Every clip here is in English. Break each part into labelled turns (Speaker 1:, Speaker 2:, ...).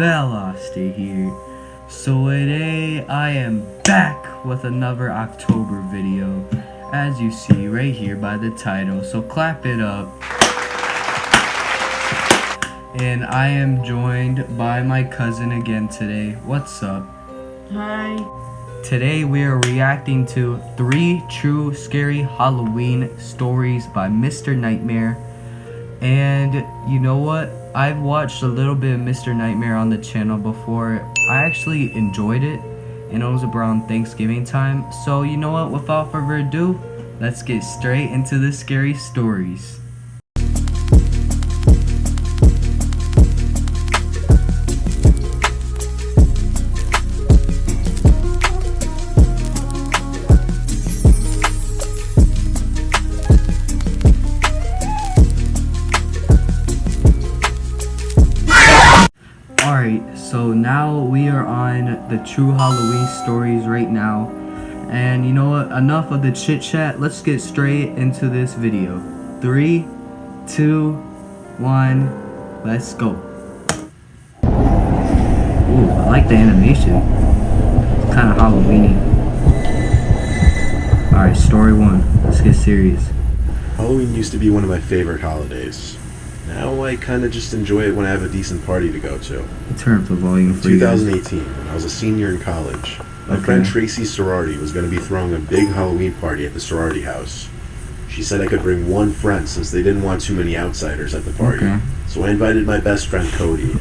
Speaker 1: Velocity here. So today I am back with another October video, as you see right here by the title, so clap it up. And I am joined by my cousin again today. What's up?
Speaker 2: Hi.
Speaker 1: Today we are reacting to 3 true scary Halloween stories by Mr. Nightmare. And you know what? I've watched a little bit of Mr. Nightmare on the channel before. I actually enjoyed it, and it was around Thanksgiving time. So you know what? Without further ado, let's get straight into the scary stories. Alright, so now we are on the true Halloween stories right now. And you know what? Enough of the chit chat. Let's get straight into this video. 3, 2, 1, let's go. Ooh, I like the animation. It's kind of Halloweeny. Alright, story 1. Let's get serious.
Speaker 3: Halloween used to be one of my favorite holidays. Now I kind of just enjoy it when I have a decent party to go to.
Speaker 1: Turn up the volume for
Speaker 3: In
Speaker 1: you.
Speaker 3: 2018, when I was a senior in college, my friend Tracy's sorority was going to be throwing a big Halloween party at the sorority house. She said I could bring one friend since they didn't want too many outsiders at the party. So I invited my best friend Cody.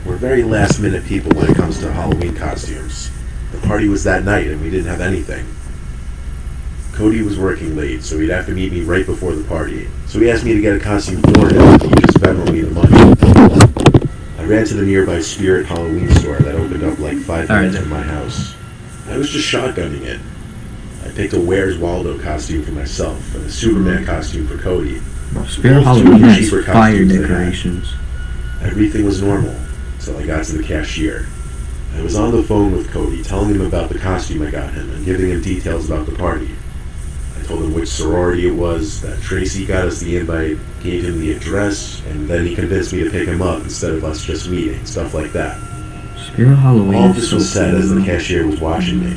Speaker 3: We're very last minute people when it comes to Halloween costumes. The party was that night and we didn't have anything. Cody was working late, so he'd have to meet me right before the party. So he asked me to get a costume for him, and he just Venmoed me the money. I ran to the nearby Spirit Halloween store that opened up like 5 minutes from my house. I was just shotgunning it. I picked a Where's Waldo costume for myself, and a Superman costume for Cody.
Speaker 1: Spirit Halloween has fire decorations.
Speaker 3: Everything was normal, until I got to the cashier. I was on the phone with Cody, telling him about the costume I got him, and giving him details about the party. I told him which sorority it was, that Tracy got us the invite, gave him the address, and then he convinced me to pick him up instead of us just meeting, stuff like that.
Speaker 1: Spirit Halloween.
Speaker 3: All this was said as the cashier was watching me.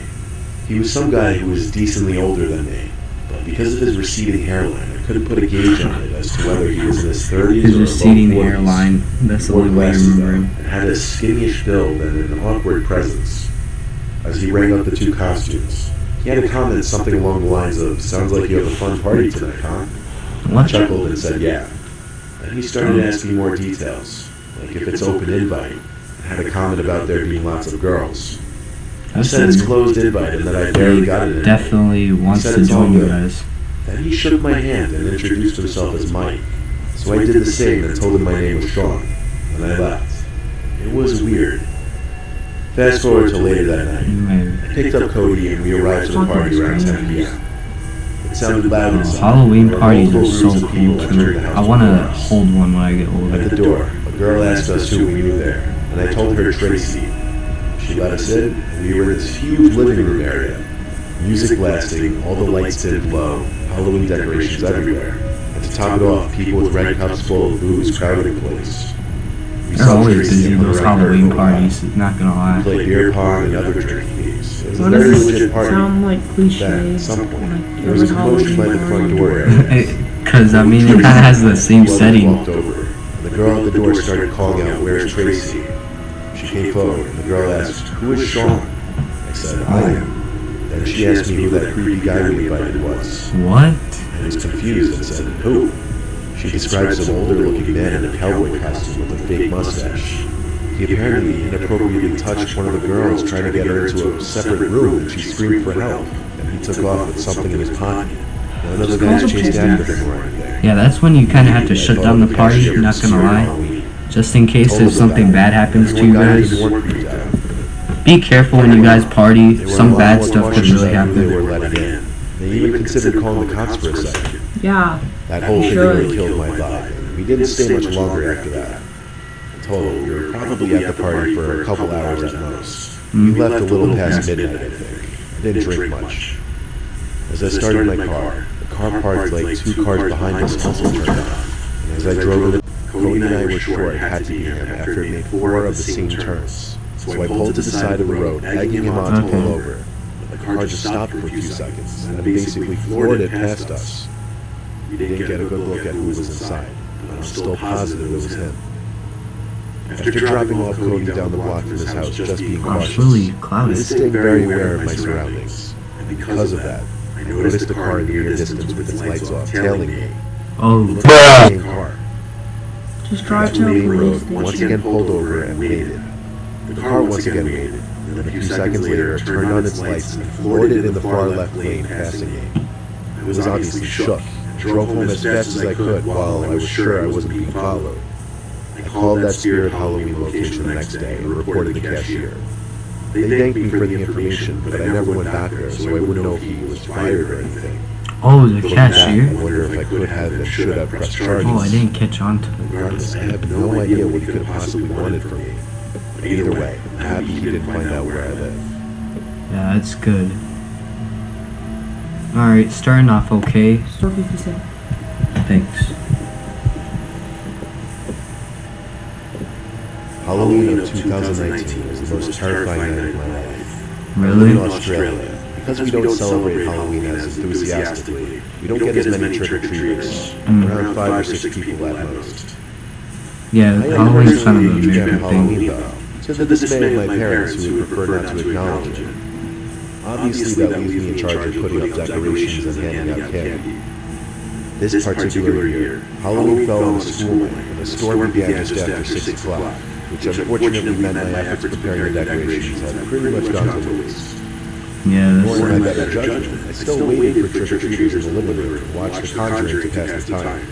Speaker 3: He was some guy who was decently older than me, but because of his receding hairline, I couldn't put a gauge on it as to whether he was in his 30s
Speaker 1: his
Speaker 3: or
Speaker 1: receding
Speaker 3: low 40s.
Speaker 1: hairline, that's the
Speaker 3: Wore
Speaker 1: only way I
Speaker 3: glasses
Speaker 1: remember
Speaker 3: though,
Speaker 1: him.
Speaker 3: and had a skinnish build and an awkward presence. As he rang up the 2 costumes, he had a comment something along the lines of, "Sounds like you have a fun party tonight, huh?" I chuckled and said, "Yeah." Then he started asking more details, like if it's open invite, and had a comment about there being lots of girls. I said it's closed invite and that I barely got it in.
Speaker 1: Definitely wants to join you guys.
Speaker 3: Then he shook my hand and introduced himself as Mike. So I did the same and told him my name was Sean, and I left. It was weird. Fast forward to later that night. I picked up Cody and we arrived to the party around 10 p.m. It sounded loud inside.
Speaker 1: Halloween parties are so cool too. I want to hold one when I get older.
Speaker 3: At the door, a girl asked us who we knew there, and I told her Tracy. She let us in, and we were in this huge living room area. Music blasting, all the lights dimmed low, Halloween decorations everywhere. And to top it off, people with red cups full of booze crowding the place.
Speaker 1: They're always busy those Halloween parties, not gonna lie.
Speaker 3: We played beer pong and other drinking games. It was a
Speaker 2: Why
Speaker 3: very
Speaker 2: does
Speaker 3: legit
Speaker 2: it
Speaker 3: party.
Speaker 2: sound like
Speaker 3: Then,
Speaker 2: cliche?
Speaker 3: at some point,
Speaker 2: Like
Speaker 3: there was a commotion by the front door area.
Speaker 1: Because, I mean, it kind of has the same setting.
Speaker 3: Walked over, and the girl at the door started calling out, "Where's Tracy?" She came forward, and the girl asked, "Who is Sean?" I said, "I am." Then she asked me who that creepy guy we invited was.
Speaker 1: What?
Speaker 3: I was confused and said, "Who?" She described some older-looking man in a cowboy costume with a fake mustache. He apparently inappropriately touched one of the girls, trying to get her into a separate room, and she screamed for help, and he took off with something in his pocket. None of the guys chased after him or anything.
Speaker 1: Yeah, that's when you kind of have to shut down the party, not gonna lie. Just in case if something bad happens to you guys. Be careful when you guys party. Some bad stuff could really happen.
Speaker 3: They even considered calling the cops for a second.
Speaker 2: Yeah.
Speaker 3: That whole thing really killed my vibe. We didn't stay much longer after that. In total, we were probably at the party for a couple hours at most. We left a little past midnight, I think. I didn't drink much. As I started my car, the car parked like 2 cars behind us also turned on. And as I drove in, Cody and I were sure it had to be him after it made 4 of the same turns. So I pulled to the side of the road, egging him on to pull over. But the car just stopped for a few seconds, and then basically floored it past us. We didn't get a good look at who was inside, but I'm still positive it was him. After dropping off Cody down the block from his house, just being cautious,
Speaker 1: really
Speaker 3: I
Speaker 1: clouded.
Speaker 3: was staying very aware of my surroundings. And because of that, I noticed the car in the near distance with its lights off, tailing me.
Speaker 1: Oh,
Speaker 3: It looked like the same car.
Speaker 2: Just drive to
Speaker 3: The
Speaker 2: a
Speaker 3: main
Speaker 2: police
Speaker 3: road
Speaker 2: station.
Speaker 3: once again pulled over and waited. The car once again waited, and then a few seconds later it turned on its lights and floored it in the far left lane, passing me. I was obviously shook, and drove home as fast as I could while I was sure I wasn't being followed. I called that Spirit Halloween location the next day and reported the cashier. They thanked me for the information, but I never went back there, so I wouldn't know if he was fired or anything.
Speaker 1: oh, the
Speaker 3: Looking back,
Speaker 1: cashier.
Speaker 3: I wonder if I could have and should have pressed charges.
Speaker 1: Oh, I didn't catch on to it.
Speaker 3: Regardless, I have no idea what he could have possibly wanted from me. But either way, I'm happy he didn't find out where I live.
Speaker 1: Yeah, that's good. Alright, starting off okay.
Speaker 2: Store 57.
Speaker 1: Thanks.
Speaker 3: Halloween of 2019 was the most terrifying night of my life. I live
Speaker 1: Really?
Speaker 3: in Australia. Because we don't celebrate Halloween as enthusiastically, we don't get as many trick-or-treaters. Around 5 or 6 people at most.
Speaker 1: Yeah,
Speaker 3: I am
Speaker 1: Halloween's kind of a
Speaker 3: personally a huge fan
Speaker 1: American
Speaker 3: of
Speaker 1: thing.
Speaker 3: Halloween, though, to the dismay of my parents who would prefer not to acknowledge it. Obviously, that leaves me in charge of putting up decorations and handing out candy. This particular year, Halloween fell on a school night, and the store began just after 6 o'clock, which unfortunately meant my efforts preparing the decorations had pretty much gone to waste.
Speaker 1: Yeah,
Speaker 3: Ignoring
Speaker 1: that's...
Speaker 3: my better judgment, I still waited for trick-or-treaters in the living room to watch The Conjuring to pass the time.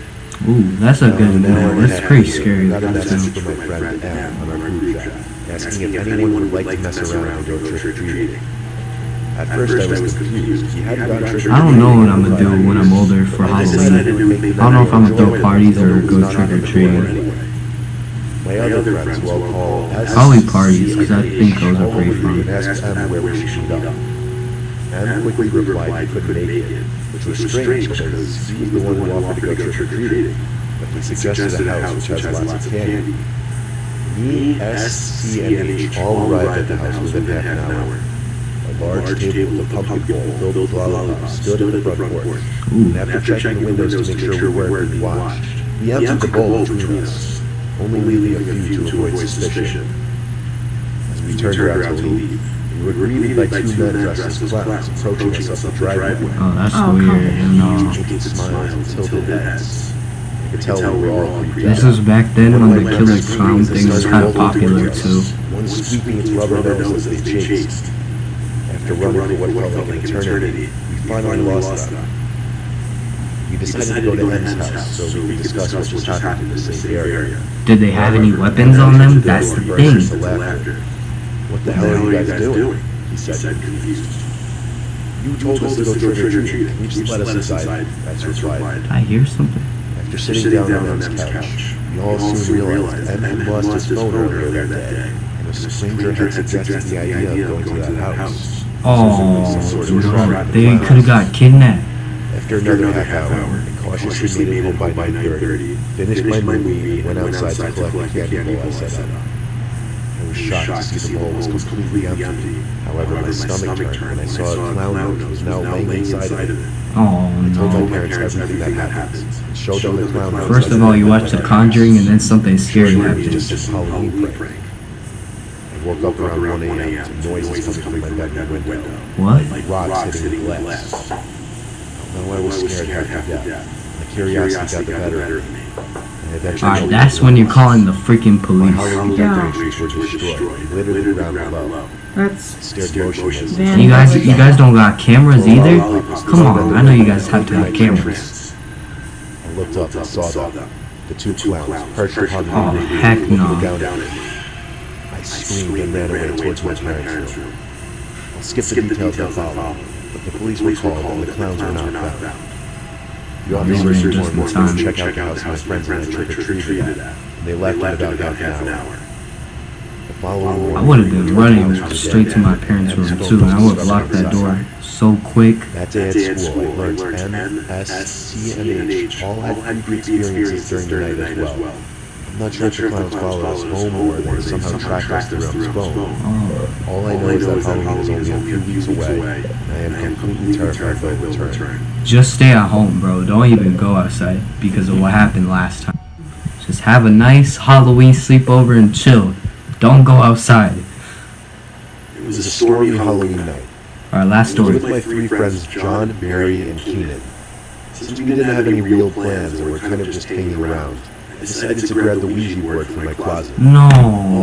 Speaker 1: Ooh, that's a good
Speaker 3: An hour
Speaker 1: one.
Speaker 3: and a
Speaker 1: That's
Speaker 3: half
Speaker 1: pretty
Speaker 3: later,
Speaker 1: scary.
Speaker 3: I got a
Speaker 1: That
Speaker 3: message
Speaker 1: sounds-
Speaker 3: from my friend Em on our group chat, asking if anyone would like to mess around and go trick-or-treating. At first I was confused. He hadn't gone trick-or-treating.
Speaker 1: I don't know what I'm gonna do when I'm older for
Speaker 3: I decided it would
Speaker 1: Halloween.
Speaker 3: make me
Speaker 1: I don't know if I'm gonna
Speaker 3: enjoy
Speaker 1: throw
Speaker 3: it,
Speaker 1: parties
Speaker 3: though
Speaker 1: or
Speaker 3: it was
Speaker 1: go
Speaker 3: not on the
Speaker 1: trick-or-treating.
Speaker 3: floor anyway. My other friends who I'll call
Speaker 1: Probably parties, because I think those are pretty
Speaker 3: and
Speaker 1: fun.
Speaker 3: asked Em where we should meet up. Em quickly replied he couldn't make it, which was strange because he was the one who offered to go trick-or-treating. But he suggested a house which has lots of candy. Me, S, C, and H all arrived at the house within half an hour. A large table with a pumpkin bowl filled with lollipops stood at the front porch. And after checking the windows to make sure we weren't being watched, we emptied the bowl between us, only leaving a few to avoid suspicion. As we turned around to leave, we were greeted by 2 men dressed as clowns approaching us up the driveway.
Speaker 1: Oh, that's
Speaker 2: Oh,
Speaker 1: weird.
Speaker 2: come
Speaker 1: You know.
Speaker 3: Making smiles and tilted heads. I could tell we were all creeped
Speaker 1: This
Speaker 3: out.
Speaker 1: was back then
Speaker 3: One of
Speaker 1: when
Speaker 3: my
Speaker 1: the
Speaker 3: friends
Speaker 1: killer clown
Speaker 3: screamed
Speaker 1: thing was
Speaker 3: and
Speaker 1: kind of
Speaker 3: started
Speaker 1: popular
Speaker 3: rolling towards
Speaker 1: too.
Speaker 3: us, one sweeping its rubber nose as they chased. After running for what felt like an eternity, we finally lost them. We decided to go to Em's house so we could discuss what just happened in the same area.
Speaker 1: Did they have any weapons on them? That's the thing.
Speaker 3: What the hell are you guys doing? He said, confused. You told us to go trick-or-treating. Can you just let us inside? Rex replied.
Speaker 1: I hear something.
Speaker 3: After sitting down on Em's couch, we all soon realized Em had lost his phone earlier that day, and a stranger had suggested the idea of going to that house.
Speaker 1: Oh,
Speaker 3: Sort of
Speaker 1: no,
Speaker 3: trap
Speaker 1: they could have got kidnapped.
Speaker 3: After another half hour, I cautiously made it home by 9:30, finished my movie, and went outside to collect the candy bowl I set up. I was shocked to see the bowl was completely empty. However, my stomach turned when I saw a clown nose was now laying inside of it.
Speaker 1: Oh
Speaker 3: I told my
Speaker 1: no.
Speaker 3: parents everything that happened, and showed them the clown nose.
Speaker 1: First of all, you watch The Conjuring and then something scary
Speaker 3: It was
Speaker 1: happens.
Speaker 3: just a Halloween prank. I woke up around 1 a.m. to noises coming from my bedroom window,
Speaker 1: What?
Speaker 3: like rocks hitting glass. Although I was scared half to death, my curiosity got the better of me. I eventually
Speaker 1: Alright, that's when you're calling the freaking
Speaker 3: my
Speaker 1: police.
Speaker 3: Halloween
Speaker 2: Yeah.
Speaker 3: decorations were destroyed, and littered the ground below.
Speaker 2: That's
Speaker 3: I stared motionless.
Speaker 2: Van-
Speaker 1: You guys don't got cameras either? Come on, I know you guys have to have cameras.
Speaker 3: I looked up and saw them, the 2 clowns perched upon the
Speaker 1: Oh,
Speaker 3: roof,
Speaker 1: heck
Speaker 3: looking
Speaker 1: no.
Speaker 3: down at me. I screamed and ran away towards my parents' room. I'll skip the details that follow, but the police were called and the clowns were not found. The officers
Speaker 1: ran just in
Speaker 3: informed me
Speaker 1: time.
Speaker 3: to check out the house my friends and I trick-or-treated at, and they left in about half an hour. The following morning,
Speaker 1: I would have been running straight to my parents' room too, and I would have locked that door so quick.
Speaker 3: That day at school, I learned M, S, C, and H all had creepy experiences during the night as well. I'm not sure if the clowns followed us home or they somehow tracked us throughout his phone.
Speaker 1: Oh,
Speaker 3: All I know is that Halloween is only a few weeks away, and I am completely terrified by the return.
Speaker 1: just stay at home, bro. Don't even go outside because of what happened last time. Just have a nice Halloween sleepover and chill. Don't go outside.
Speaker 3: It was a stormy Halloween night.
Speaker 1: Alright, last
Speaker 3: I was
Speaker 1: story.
Speaker 3: with my three friends, John, Mary, and Keenan. Since we didn't have any real plans and were kind of just hanging around, I decided to grab the Ouija board from my closet. All
Speaker 1: No.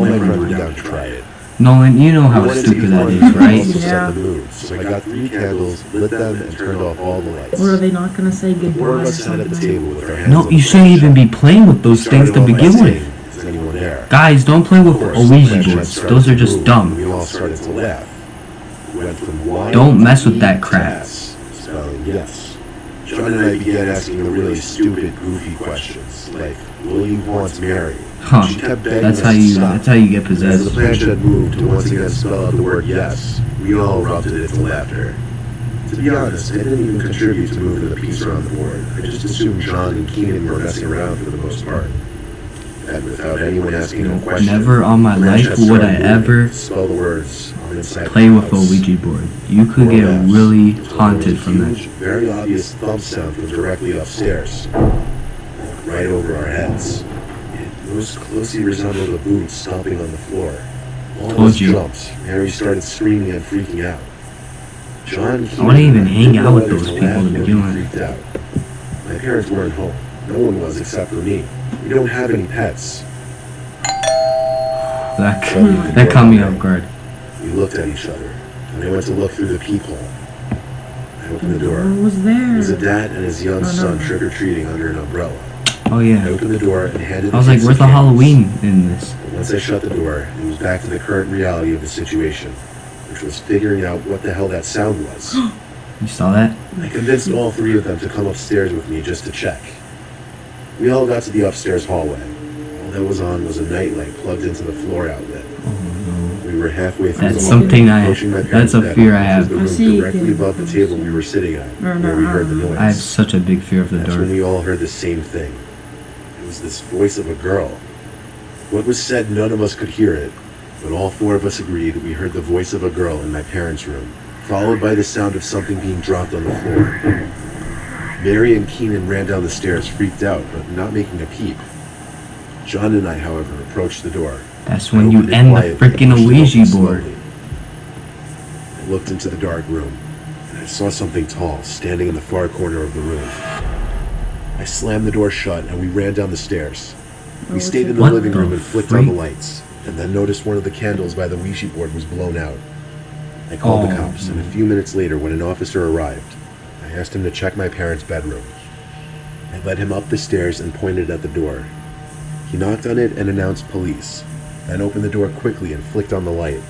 Speaker 3: my friends were down to try it.
Speaker 1: Nolan, you know
Speaker 3: I
Speaker 1: how
Speaker 3: wanted to be
Speaker 1: stupid that
Speaker 3: fun,
Speaker 1: is,
Speaker 3: but
Speaker 1: right?
Speaker 3: also set
Speaker 2: Yeah.
Speaker 3: the mood. So I got 3 candles, lit them, and turned off all the lights.
Speaker 2: Or are they not gonna say
Speaker 3: 4
Speaker 2: goodbye
Speaker 3: of
Speaker 2: or
Speaker 3: us sat at the
Speaker 2: something?
Speaker 3: table with our hands
Speaker 1: No,
Speaker 3: on
Speaker 1: you
Speaker 3: the
Speaker 1: shouldn't even be
Speaker 3: lampshade.
Speaker 1: playing with those things to
Speaker 3: Started off by
Speaker 1: begin
Speaker 3: saying,
Speaker 1: with.
Speaker 3: "Is anyone there?"
Speaker 1: Guys, don't play with
Speaker 3: Of course,
Speaker 1: Ouija
Speaker 3: the
Speaker 1: boards.
Speaker 3: started
Speaker 1: Those are
Speaker 3: to
Speaker 1: just
Speaker 3: move,
Speaker 1: dumb.
Speaker 3: and we all started to laugh. We went from Y
Speaker 1: Don't mess with
Speaker 3: to
Speaker 1: that crap.
Speaker 3: S, spelling yes. John and I began asking the really stupid, goofy questions, like, "Will you haunt Mary?"
Speaker 1: Huh.
Speaker 3: She kept begging
Speaker 1: That's
Speaker 3: us
Speaker 1: how
Speaker 3: to
Speaker 1: you
Speaker 3: stop.
Speaker 1: that's how you get
Speaker 3: As the
Speaker 1: possessed.
Speaker 3: planchette moved to once again spell out the word yes, we all erupted into laughter. To be honest, I didn't even contribute to moving the piece around the board. I just assumed John and Keenan were messing around for the most part. And without anyone asking no questions,
Speaker 1: Never on my life would I ever
Speaker 3: spell the words on inside
Speaker 1: play
Speaker 3: the
Speaker 1: with a
Speaker 3: house.
Speaker 1: Ouija board. You could
Speaker 3: Or
Speaker 1: get
Speaker 3: laughs.
Speaker 1: really
Speaker 3: So there was
Speaker 1: haunted
Speaker 3: a
Speaker 1: from that.
Speaker 3: huge, very obvious thump sound from directly upstairs, right over our heads. It most closely resembled a boot stomping on the floor. All of
Speaker 1: Told
Speaker 3: us
Speaker 1: you.
Speaker 3: jumped. Mary started screaming and freaking out. John,
Speaker 1: I wouldn't even hang
Speaker 3: didn't
Speaker 1: out
Speaker 3: know
Speaker 1: with
Speaker 3: whether
Speaker 1: those
Speaker 3: to
Speaker 1: people
Speaker 3: laugh
Speaker 1: to
Speaker 3: or be
Speaker 1: begin with.
Speaker 3: freaked out. My parents weren't home. No one was except for me. We don't have any pets.
Speaker 1: That caught me off guard.
Speaker 3: We looked at each other, and I went to look through the peephole. I opened the door.
Speaker 2: Who was
Speaker 3: It
Speaker 2: there?
Speaker 3: was a dad and his young
Speaker 2: Oh, no.
Speaker 3: son trick-or-treating under an umbrella.
Speaker 1: Oh
Speaker 3: I
Speaker 1: yeah.
Speaker 3: opened the door and handed
Speaker 1: I was
Speaker 3: the
Speaker 1: like,
Speaker 3: kids
Speaker 1: where's the
Speaker 3: some candles.
Speaker 1: Halloween in this?
Speaker 3: But once I shut the door, it was back to the current reality of the situation, which was figuring out what the hell that sound was.
Speaker 1: You saw that?
Speaker 3: I convinced all 3 of them to come upstairs with me just to check. We all got to the upstairs hallway. All that was on was a nightlight plugged into the floor outlet. We were halfway through
Speaker 1: That's
Speaker 3: the hallway,
Speaker 1: something
Speaker 3: approaching my
Speaker 1: that's
Speaker 3: parents'
Speaker 1: a
Speaker 3: bedroom,
Speaker 1: fear I
Speaker 3: which
Speaker 1: have.
Speaker 3: was
Speaker 2: I
Speaker 3: the
Speaker 2: see
Speaker 3: room
Speaker 2: you
Speaker 3: directly
Speaker 2: can-
Speaker 3: above the table we were sitting at, where we heard the noise.
Speaker 1: I have such a big fear of the
Speaker 3: That's when
Speaker 1: dark.
Speaker 3: we all heard the same thing. It was this voice of a girl. What was said, none of us could hear it, but all 4 of us agreed we heard the voice of a girl in my parents' room, followed by the sound of something being dropped on the floor. Mary and Keenan ran down the stairs, freaked out, but not making a peep. John and I, however, approached the door.
Speaker 1: That's
Speaker 3: I
Speaker 1: when you
Speaker 3: opened it
Speaker 1: end the
Speaker 3: quietly and
Speaker 1: freaking
Speaker 3: pushed it
Speaker 1: Ouija
Speaker 3: open
Speaker 1: board.
Speaker 3: slowly. I looked into the dark room, and I saw something tall standing in the far corner of the room. I slammed the door shut, and we ran down the stairs. We stayed in the
Speaker 1: What
Speaker 3: living
Speaker 1: the
Speaker 3: room and flicked on the
Speaker 1: freak?
Speaker 3: lights, and then noticed one of the candles by the Ouija board was blown out. I called the
Speaker 1: Oh.
Speaker 3: cops, and a few minutes later, when an officer arrived, I asked him to check my parents' bedroom. I led him up the stairs and pointed at the door. He knocked on it and announced police, then opened the door quickly and flicked on the light.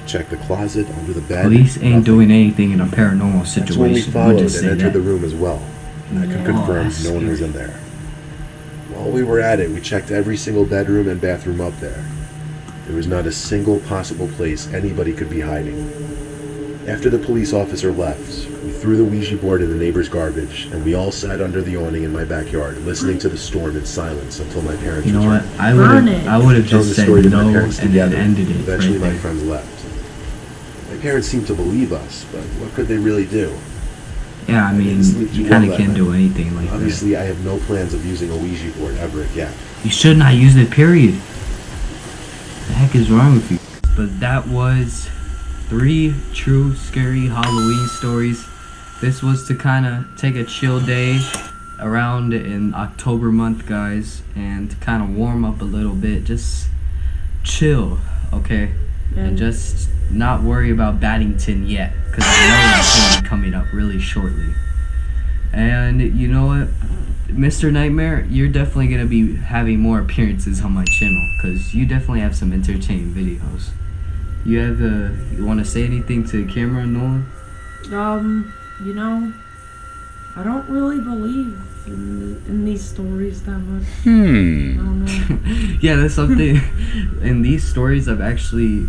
Speaker 3: He checked the closet, under the bed.
Speaker 1: Police ain't
Speaker 3: nothing.
Speaker 1: doing anything in a paranormal
Speaker 3: That's when we
Speaker 1: situation. We'll
Speaker 3: followed
Speaker 1: just
Speaker 3: and
Speaker 1: say
Speaker 3: entered
Speaker 1: that.
Speaker 3: the room as well. And I could
Speaker 2: Yeah.
Speaker 3: confirm
Speaker 1: that's
Speaker 3: no one was
Speaker 1: scary.
Speaker 3: in there. While we were at it, we checked every single bedroom and bathroom up there. There was not a single possible place anybody could be hiding. After the police officer left, we threw the Ouija board in the neighbor's garbage, and we all sat under the awning in my backyard, listening to the storm in silence until my parents
Speaker 1: You know what?
Speaker 3: returned.
Speaker 1: I
Speaker 2: Burn
Speaker 1: would
Speaker 2: it.
Speaker 1: have
Speaker 3: Telling
Speaker 1: just
Speaker 3: the
Speaker 1: said
Speaker 3: story to my
Speaker 1: no
Speaker 3: parents
Speaker 1: and then
Speaker 3: together.
Speaker 1: ended it
Speaker 3: Eventually,
Speaker 1: right
Speaker 3: my
Speaker 1: there.
Speaker 3: friends left. My parents seemed to believe us, but what could they really do?
Speaker 1: Yeah, I mean,
Speaker 3: sleep
Speaker 1: you
Speaker 3: too
Speaker 1: kind
Speaker 3: well
Speaker 1: of
Speaker 3: that
Speaker 1: can't
Speaker 3: night.
Speaker 1: do anything like that.
Speaker 3: Obviously, I have no plans of using a Ouija board ever again.
Speaker 1: You should not use it, period. The heck is wrong with you? But that was 3 true scary Halloween stories. This was to kind of take a chill day around in October month, guys, and to kind of warm up a little bit. Just chill, okay? And just not worry about Baddington yet, because I know it's going to be coming up really shortly. And you know what? Mr. Nightmare, you're definitely going to be having more appearances on my channel, because you definitely have some entertaining videos. You want to say anything to the camera, Nolan?
Speaker 2: You know, I don't really believe in these stories that much. I don't know.
Speaker 1: Yeah, that's something. In these stories, I've actually,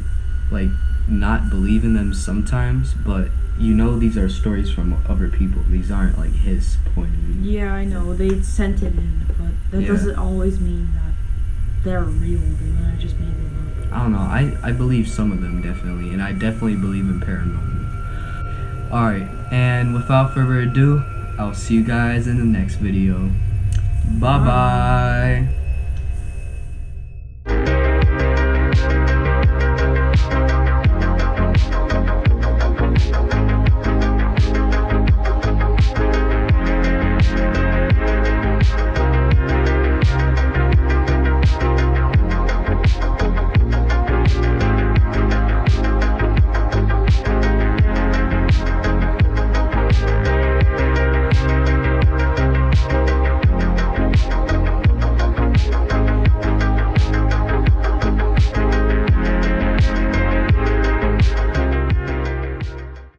Speaker 1: like, not believe in them sometimes, but you know these are stories from other people. These aren't like his point of view.
Speaker 2: Yeah, I know. They sent it in, but that
Speaker 1: Yeah.
Speaker 2: doesn't always mean that they're real. They might have just made them up.
Speaker 1: I don't know. I believe some of them definitely, and I definitely believe in paranormal. Alright, and without further ado, I'll see you guys in the next video. Bye bye.